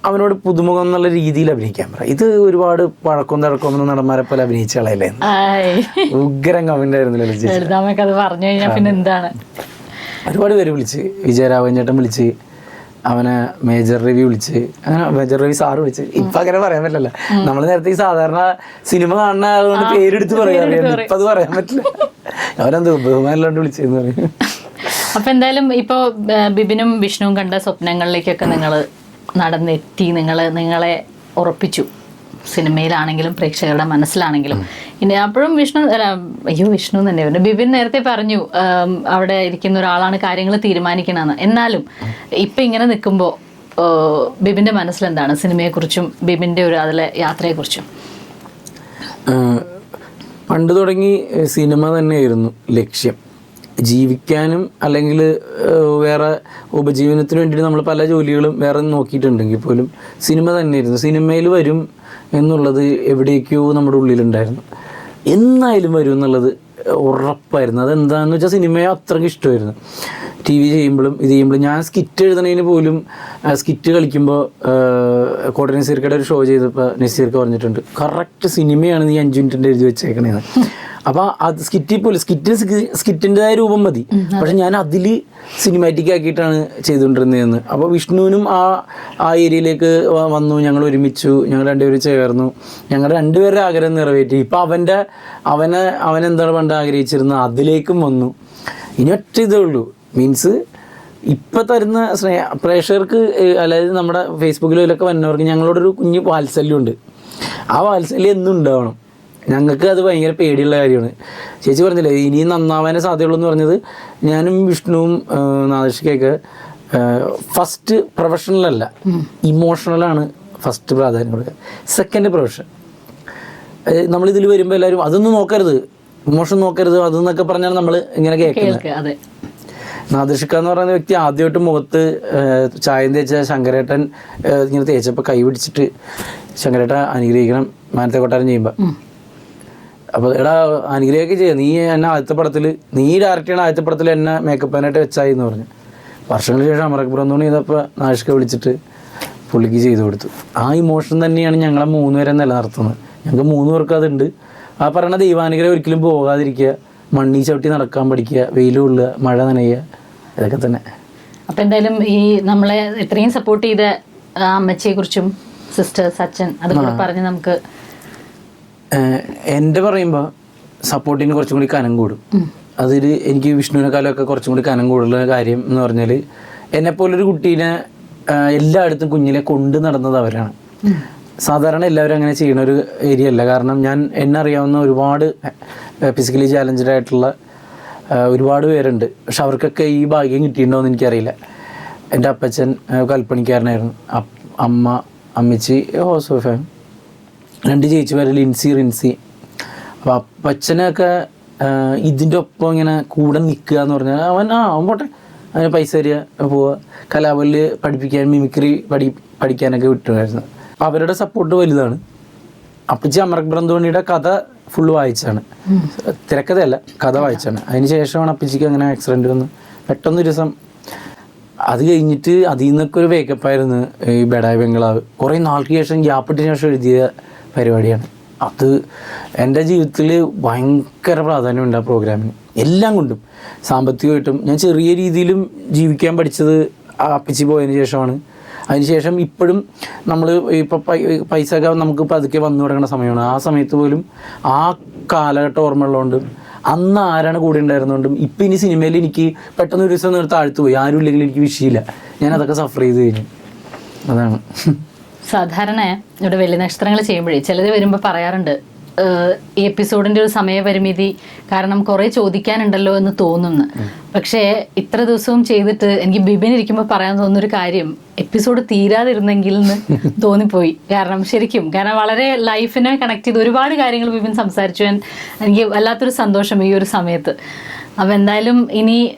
അവനോട് പുതുമുഖം എന്നുള്ള രീതിയിൽ അഭിനയിക്കാൻ പറ. ഇത് ഒരുപാട് പഴക്കം തഴക്കം നടന്മാരെ പോലെ അഭിനയിച്ച ആളല്ലേ, ഉഗ്രം കമന്റ് ആയിരുന്നില്ല. ഒരുപാട് പേര് വിളിച്ച്, വിജയരാഘവൻ ചേട്ടൻ വിളിച്ച്, അവനെ മേജർ രവി വിളിച്ച്, അങ്ങനെ മേജർ രവി സാറ് വിളിച്ച്. ഇപ്പൊ അങ്ങനെ പറയാൻ പറ്റില്ല, നമ്മള് നേരത്തെ ഈ സാധാരണ സിനിമ കാണുന്ന അതുകൊണ്ട് പേരെടുത്ത് പറയാറില്ല, ഇപ്പൊ അത് പറയാൻ പറ്റില്ല. അവനെന്ത് ബഹുമാനല്ലാണ്ട് വിളിച്ചെന്ന് പറയും. അപ്പൊ എന്തായാലും ഇപ്പൊ ബിബിനും വിഷ്ണുവും കണ്ട സ്വപ്നങ്ങളിലേക്കൊക്കെ നിങ്ങൾ നടന്നെത്തി, നിങ്ങളെ ഉറപ്പിച്ചു, സിനിമയിലാണെങ്കിലും പ്രേക്ഷകരുടെ മനസ്സിലാണെങ്കിലും. ഇനി അപ്പോഴും വിഷ്ണു തന്നെ പറഞ്ഞു, ബിബിൻ നേരത്തെ പറഞ്ഞു അവിടെ ഇരിക്കുന്ന ഒരാളാണ് കാര്യങ്ങൾ തീരുമാനിക്കണമെന്ന്. എന്നാലും ഇപ്പൊ ഇങ്ങനെ നിൽക്കുമ്പോൾ ബിബിന്റെ മനസ്സിലെന്താണ് സിനിമയെക്കുറിച്ചും ബിബിന്റെ ഒരു അതിലെ യാത്രയെക്കുറിച്ചും? പണ്ട് തുടങ്ങി സിനിമ തന്നെയായിരുന്നു ലക്ഷ്യം. ജീവിക്കാനും അല്ലെങ്കിൽ വേറെ ഉപജീവനത്തിന് വേണ്ടിയിട്ട് നമ്മൾ പല ജോലികളും വേറെ നോക്കിയിട്ടുണ്ടെങ്കിൽ പോലും സിനിമ തന്നെയായിരുന്നു. സിനിമയിൽ വരും എന്നുള്ളത് എവിടേക്കോ നമ്മുടെ ഉള്ളിലുണ്ടായിരുന്നു, എന്നായാലും വരും എന്നുള്ളത് ഉറപ്പായിരുന്നു. അതെന്താണെന്ന് വെച്ചാൽ സിനിമയെ അത്രയ്ക്ക് ഇഷ്ടമായിരുന്നു. ടി വി ചെയ്യുമ്പോഴും ഇത് ചെയ്യുമ്പോഴും ഞാൻ സ്കിറ്റ് എഴുതുന്നതിന് പോലും, സ്കിറ്റ് കളിക്കുമ്പോൾ കോട്ടയം നസീർക്കയുടെ ഒരു ഷോ ചെയ്തപ്പോൾ നസീർക്ക് പറഞ്ഞിട്ടുണ്ട്, കറക്റ്റ് സിനിമയാണ് നീ 5 മിനിറ്റിൻ്റെ എഴുതി വെച്ചേക്കണേന്ന്. അപ്പോൾ അത് സ്കിറ്റിൽ പോലും സ്കിറ്റിൻ്റെതായ രൂപം മതി, പക്ഷെ ഞാൻ അതിൽ സിനിമാറ്റിക് ആക്കിയിട്ടാണ് ചെയ്തുകൊണ്ടിരുന്നതെന്ന്. അപ്പോൾ വിഷ്ണുവിനും ആ ഏരിയയിലേക്ക് വന്നു, ഞങ്ങൾ ഒരുമിച്ചു, ഞങ്ങൾ രണ്ടുപേരും ചേർന്നു, ഞങ്ങളുടെ രണ്ടുപേരുടെ ആഗ്രഹം നിറവേറ്റി. ഇപ്പം അവനെന്താണ് പണ്ട് ആഗ്രഹിച്ചിരുന്നത് അതിലേക്കും വന്നു. ഇനി ഒറ്റ ഇതേ ഉള്ളൂ, മീൻസ് ഇപ്പം തരുന്ന പ്രേക്ഷകർക്ക്, അതായത് നമ്മുടെ ഫേസ്ബുക്കിലൊക്കെ വന്നവർക്ക് ഞങ്ങളോടൊരു കുഞ്ഞ് വാത്സല്യമുണ്ട്. ആ വാത്സല്യം എന്നും ഉണ്ടാവണം. ഞങ്ങൾക്ക് അത് ഭയങ്കര പേടിയുള്ള കാര്യമാണ്. ചേച്ചി പറഞ്ഞില്ലേ ഇനിയും നന്നാവാനേ സാധ്യതയുള്ളൂ എന്ന് പറഞ്ഞത്. ഞാനും വിഷ്ണുവും നാദർഷിക്കൊക്കെ ഫസ്റ്റ് പ്രൊഫഷണലല്ല, ഇമോഷണലാണ് ഫസ്റ്റ് പ്രാധാന്യം കൊടുക്കുക. Second profession. നമ്മളിതിൽ വരുമ്പോൾ എല്ലാവരും അതൊന്നും നോക്കരുത്, ഇമോഷൻ നോക്കരുത്, അതെന്നൊക്കെ പറഞ്ഞാൽ നമ്മൾ ഇങ്ങനെ കേൾക്കുന്നത്. നാദർഷിക്ക എന്ന് പറയുന്ന വ്യക്തി ആദ്യമായിട്ട് മുഖത്ത് ചായം തേച്ച ശങ്കരേട്ടൻ ഇങ്ങനെ തേച്ചപ്പോൾ കൈ പിടിച്ചിട്ട് ശങ്കരേട്ട അനുഗ്രഹിക്കണം മാനത്തെ കൊട്ടാരം ചെയ്യുമ്പോൾ. അപ്പോൾ എടാ അനുഗ്രഹിക്കുകയൊക്കെ ചെയ്യാം, നീ എന്നെ ആദ്യത്തെ പടത്തിൽ, നീ ഡയറക്റ്റ് ചെയ്യണ ആദ്യത്തെ പടത്തിൽ എന്നെ മേക്കപ്പ് ആനായിട്ട് വെച്ചായി എന്ന് പറഞ്ഞു. വർഷങ്ങൾക്ക് ശേഷം അമറക് ബറന്തോണി ചെയ്തപ്പോൾ നാഷിക വിളിച്ചിട്ട് പുള്ളിക്ക് ചെയ്തു കൊടുത്തു. ആ ഇമോഷൻ തന്നെയാണ് ഞങ്ങളെ 3 പേരെ നിലനിർത്തുന്നത്. ഞങ്ങൾക്ക് 3 പേർക്ക് അതുണ്ട്. ആ പറയുന്ന ദൈവാനുഗ്രഹം ഒരിക്കലും പോകാതിരിക്കുക, മണ്ണി ചവിട്ടി നടക്കാൻ പഠിക്കുക, വെയിൽ കൊള്ളുക, മഴ നനയുക, ഇതൊക്കെ തന്നെ. അപ്പം എന്തായാലും ഈ നമ്മളെ ഇത്രയും സപ്പോർട്ട് ചെയ്ത അമ്മച്ചിയെക്കുറിച്ചും സിസ്റ്റേഴ്സ്, അച്ഛൻ, അതുപോലെ പറഞ്ഞ് നമുക്ക് എൻ്റെ പറയുമ്പോൾ സപ്പോർട്ടിന് കുറച്ചും കൂടി കനം കൂടും. അതിൽ എനിക്ക് വിഷ്ണുവിനെക്കാളൊക്കെ കുറച്ചും കൂടി കനം കൂടുതലുള്ള കാര്യം എന്ന് പറഞ്ഞാൽ എന്നെപ്പോലൊരു കുട്ടീനെ എല്ലായിടത്തും കുഞ്ഞിലെ കൊണ്ട് നടന്നത് അവരാണ്. സാധാരണ എല്ലാവരും അങ്ങനെ ചെയ്യുന്ന ഒരു ഏരിയ അല്ല. കാരണം എന്നെ അറിയാവുന്ന ഒരുപാട് ഫിസിക്കലി ചാലഞ്ചഡ് ആയിട്ടുള്ള ഒരുപാട് പേരുണ്ട്. പക്ഷെ അവർക്കൊക്കെ ഈ ഭാഗ്യം കിട്ടിയിട്ടുണ്ടോ എന്ന് എനിക്കറിയില്ല. എൻ്റെ അപ്പച്ചൻ കൽപ്പണിക്കാരനായിരുന്നു, അമ്മച്ചി ഹൗസ് വൈഫാണ്, 2 ചേച്ചിമാര് ലിൻസി, റിൻസി. അപ്പോൾ അപ്പച്ചനൊക്കെ ഇതിൻ്റെ ഒപ്പം ഇങ്ങനെ കൂടെ നിൽക്കുക എന്ന് പറഞ്ഞാൽ അവൻ പോട്ടെ, അതിന് പൈസ തരിക, പോവുക, കലാപല്ല് പഠിപ്പിക്കാൻ, മിമിക്രി പഠിക്കാനൊക്കെ വിട്ടുമായിരുന്നു. അപ്പോൾ അവരുടെ സപ്പോർട്ട് വലുതാണ്. അപ്പച്ചി അമറക് ബറന്തോണിയുടെ കഥ ഫുള്ള് വായിച്ചാണ്, തിരക്കഥയല്ല, കഥ വായിച്ചാണ്. അതിന് ശേഷമാണ് അപ്പച്ചിക്ക് അങ്ങനെ ആക്സിഡൻറ്റ് വന്ന് പെട്ടെന്നൊരു ദിവസം. അത് കഴിഞ്ഞിട്ട് അതിൽ നിന്നൊക്കെ ഒരു വേക്കപ്പായിരുന്നു ഈ ബെഡായി ബംഗ്ലാവ്. കുറേ നാൾക്ക് ശേഷം ഗ്യാപ്പിട്ടതിന് ശേഷം എഴുതിയ പരിപാടിയാണ്. അത് എൻ്റെ ജീവിതത്തിൽ ഭയങ്കര പ്രാധാന്യമുണ്ട് ആ പ്രോഗ്രാമിന്, എല്ലാം കൊണ്ടും. സാമ്പത്തികമായിട്ടും ഞാൻ ചെറിയ രീതിയിലും ജീവിക്കാൻ പഠിച്ചത് ആ അപ്പച്ചി പോയതിന് ശേഷമാണ്. അതിനുശേഷം ഇപ്പോഴും നമ്മൾ ഇപ്പോൾ പൈസ ഒക്കെ നമുക്ക് പതുക്കെ വന്നു തുടങ്ങുന്ന സമയമാണ്. ആ സമയത്ത് പോലും ആ കാലഘട്ടം ഓർമ്മയുള്ളതുകൊണ്ടും അന്ന് ആരാണ് കൂടെ ഉണ്ടായിരുന്നതുകൊണ്ടും ഇപ്പം ഇനി സിനിമയിൽ എനിക്ക് പെട്ടെന്ന് ഒരു ദിവസം നേരത്തെ താഴ്ത്തു പോയി, ആരും ഇല്ലെങ്കിൽ എനിക്ക് വിഷയമില്ല, ഞാൻ അതൊക്കെ സഫർ ചെയ്ത് കഴിഞ്ഞു. അതാണ്. സാധാരണ ഇവിടെ വെള്ളി നക്ഷത്രങ്ങൾ ചെയ്യുമ്പോഴേ ചിലർ വരുമ്പോൾ പറയാറുണ്ട് ഈ എപ്പിസോഡിൻ്റെ ഒരു സമയപരിമിതി കാരണം കുറേ ചോദിക്കാനുണ്ടല്ലോ എന്ന് തോന്നുന്നു. പക്ഷേ ഇത്ര ദിവസവും ചെയ്തിട്ട് എനിക്ക് ബിബിൻ ഇരിക്കുമ്പോൾ പറയാൻ തോന്നുന്നൊരു കാര്യം എപ്പിസോഡ് തീരാതിരുന്നെങ്കിൽ എന്ന് തോന്നിപ്പോയി. കാരണം വളരെ ലൈഫിനെ കണക്ട് ചെയ്ത് ഒരുപാട് കാര്യങ്ങൾ ബിബിൻ സംസാരിച്ചു. എനിക്ക് വല്ലാത്തൊരു സന്തോഷം ഈ ഒരു സമയത്ത്. അപ്പം എന്തായാലും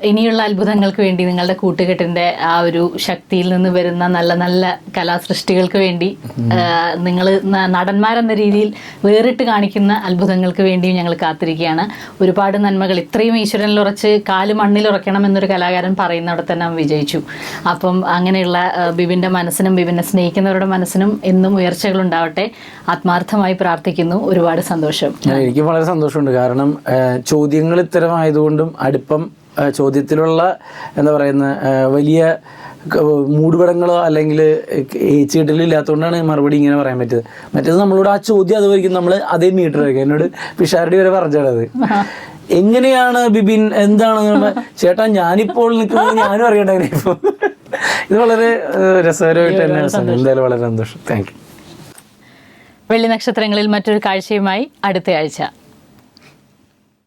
ഇനിയുള്ള അത്ഭുതങ്ങൾക്ക് വേണ്ടി നിങ്ങളുടെ കൂട്ടുകെട്ടിൻ്റെ ആ ഒരു ശക്തിയിൽ നിന്ന് വരുന്ന നല്ല നല്ല കലാസൃഷ്ടികൾക്ക് വേണ്ടി നിങ്ങൾ നടന്മാരെന്ന രീതിയിൽ വേറിട്ട് കാണിക്കുന്ന അത്ഭുതങ്ങൾക്ക് വേണ്ടിയും ഞങ്ങൾ കാത്തിരിക്കുകയാണ്. ഒരുപാട് നന്മകൾ ഇത്രയും ഈശ്വരനിൽ ഉറച്ച് കാല് മണ്ണിൽ ഉറക്കണം എന്നൊരു കലാകാരൻ പറയുന്നവിടെ തന്നെ അവൻ വിജയിച്ചു. അപ്പം അങ്ങനെയുള്ള ബിബിൻ്റെ മനസ്സിനും ബിബിനെ സ്നേഹിക്കുന്നവരുടെ മനസ്സിനും എന്നും ഉയർച്ചകൾ ഉണ്ടാവട്ടെ. ആത്മാർത്ഥമായി പ്രാർത്ഥിക്കുന്നു. ഒരുപാട് സന്തോഷം. എനിക്ക് വളരെ സന്തോഷമുണ്ട്. കാരണം ചോദ്യങ്ങൾ ഇത്തരമായതുകൊണ്ടും അടുപ്പം ചോദ്യത്തിലുള്ള എന്താ പറയുന്ന വലിയ മൂടുപടങ്ങളോ അല്ലെങ്കിൽ ഏച്ചുകെട്ടലോ ഇല്ലാത്തതുകൊണ്ടാണ് മറുപടി ഇങ്ങനെ പറയാൻ പറ്റിയത്. മറ്റേത് നമ്മളോട് ആ ചോദ്യം അതുവരിക്കും നമ്മൾ അതേ മീറ്റർ വയ്ക്കുക. എന്നോട് പിഷാരടി വരെ പറഞ്ഞത് എങ്ങനെയാണ് ബിബിൻ എന്താണ് ചേട്ടാ ഞാനിപ്പോൾ നിൽക്കുന്നത് ഞാനും അറിയട്ടെ. ഇപ്പോൾ ഇത് വളരെ രസകരമായിട്ട് തന്നെ എന്തായാലും വളരെ സന്തോഷം. Thank you. വെള്ളി നക്ഷത്രങ്ങളിൽ മറ്റൊരു കാഴ്ചയുമായി അടുത്ത ആഴ്ച.